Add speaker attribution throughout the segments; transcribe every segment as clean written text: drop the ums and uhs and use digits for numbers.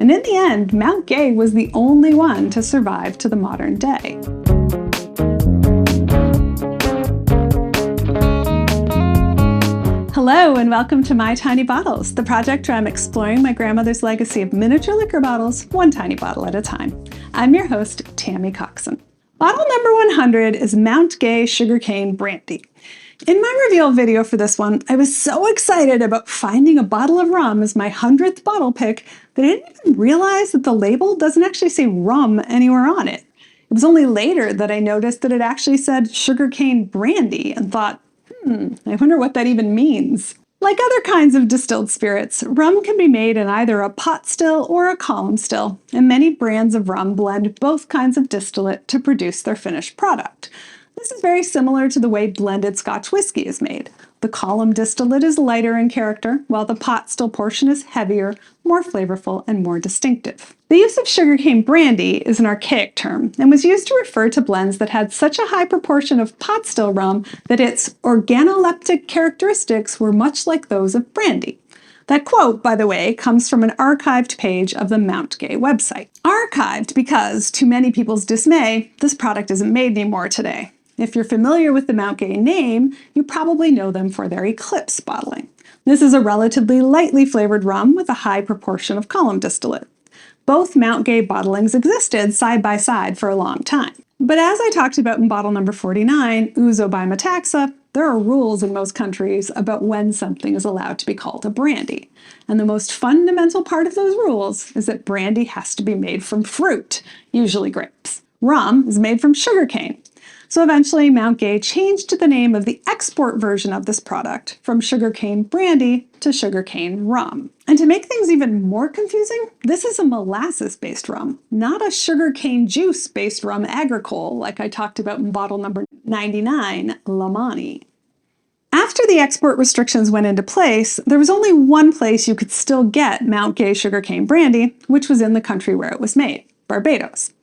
Speaker 1: And in the end, Mount Gay was the only one to survive to the modern day. Hello and welcome to My Tiny Bottles, the project where I'm exploring my grandmother's legacy of miniature liquor bottles, one tiny bottle at a time. I'm your host, Tammy Coxon. Bottle number 100 is Mount Gay Sugarcane Brandy. In my reveal video for this one, I was so excited about finding a bottle of rum as my 100th bottle pick that I didn't even realize that the label doesn't actually say rum anywhere on it. It was only later that I noticed that it actually said sugarcane brandy and thought, I wonder what that even means. Like other kinds of distilled spirits, rum can be made in either a pot still or a column still, and many brands of rum blend both kinds of distillate to produce their finished product. This is very similar to the way blended Scotch whiskey is made. The column distillate is lighter in character, while the pot still portion is heavier, more flavorful, and more distinctive. The use of sugarcane brandy is an archaic term and was used to refer to blends that had such a high proportion of pot still rum that its organoleptic characteristics were much like those of brandy. That quote, by the way, comes from an archived page of the Mount Gay website. Archived because, to many people's dismay, this product isn't made anymore today. If you're familiar with the Mount Gay name, you probably know them for their Eclipse bottling. This is a relatively lightly flavored rum with a high proportion of column distillate. Both Mount Gay bottlings existed side by side for a long time. But as I talked about in bottle number 49, Ouzo by Metaxa, there are rules in most countries about when something is allowed to be called a brandy. And the most fundamental part of those rules is that brandy has to be made from fruit, usually grapes. Rum is made from sugarcane. So eventually, Mount Gay changed the name of the export version of this product from sugarcane brandy to sugarcane rum. And to make things even more confusing, this is a molasses-based rum, not a sugarcane juice-based rum agricole like I talked about in bottle number 99, Lamani. After the export restrictions went into place, there was only one place you could still get Mount Gay sugarcane brandy, which was in the country where it was made, Barbados.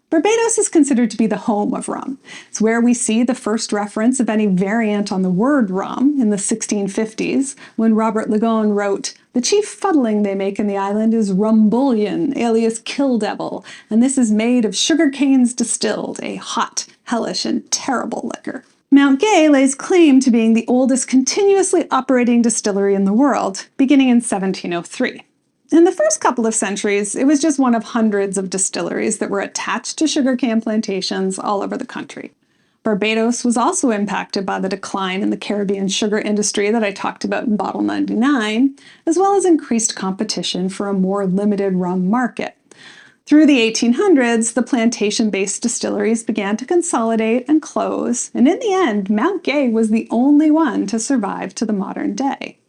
Speaker 1: Barbados is considered to be the home of rum. It's where we see the first reference of any variant on the word rum in the 1650s, when Robert Le Gon wrote, "The chief fuddling they make in the island is rum bullion, alias kill devil, and this is made of sugar canes distilled, a hot, hellish, and terrible liquor." Mount Gay lays claim to being the oldest continuously operating distillery in the world, beginning in 1703. In the first couple of centuries, it was just one of hundreds of distilleries that were attached to sugarcane plantations all over the country. Barbados was also impacted by the decline in the Caribbean sugar industry that I talked about in bottle 99, as well as increased competition for a more limited rum market. Through the 1800s, the plantation-based distilleries began to consolidate and close, and in the end, Mount Gay was the only one to survive to the modern day.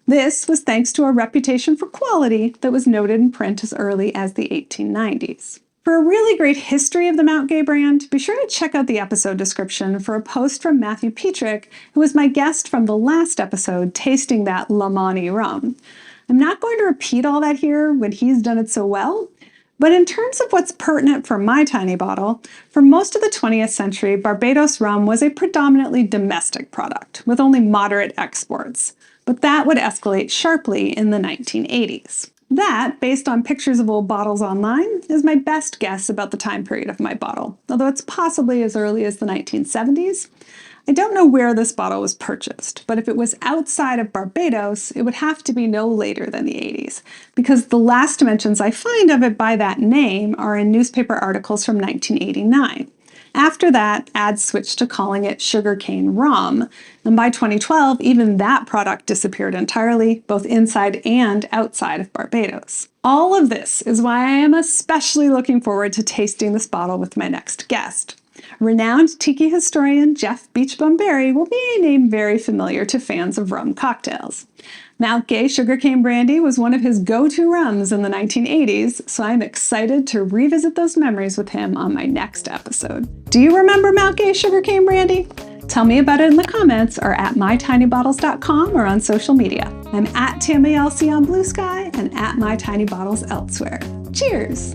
Speaker 1: This was thanks to a reputation for quality that was noted in print as early as the 1890s. For a really great history of the Mount Gay brand, be sure to check out the episode description for a post from Matt Pietrek, who was my guest from the last episode tasting that Lamani rum. I'm not going to repeat all that here when he's done it so well, but in terms of what's pertinent for my tiny bottle, for most of the 20th century, Barbados rum was a predominantly domestic product, with only moderate exports. But that would escalate sharply in the 1980s. That, based on pictures of old bottles online, is my best guess about the time period of my bottle, although it's possibly as early as the 1970s. I don't know where this bottle was purchased, but if it was outside of Barbados, it would have to be no later than the 80s, because the last mentions I find of it by that name are in newspaper articles from 1989. After that, ads switched to calling it sugarcane rum, and by 2012, even that product disappeared entirely, both inside and outside of Barbados. All of this is why I am especially looking forward to tasting this bottle with my next guest. Renowned tiki historian Jeff Beachbum Berry will be a name very familiar to fans of rum cocktails. Mount Gay sugarcane brandy was one of his go-to rums in the 1980s, so I'm excited to revisit those memories with him on my next episode. Do you remember Mount Gay sugarcane brandy? Tell me about it in the comments or at mytinybottles.com or on social media. I'm at TammyLC on Blue Sky and at mytinybottles elsewhere. Cheers!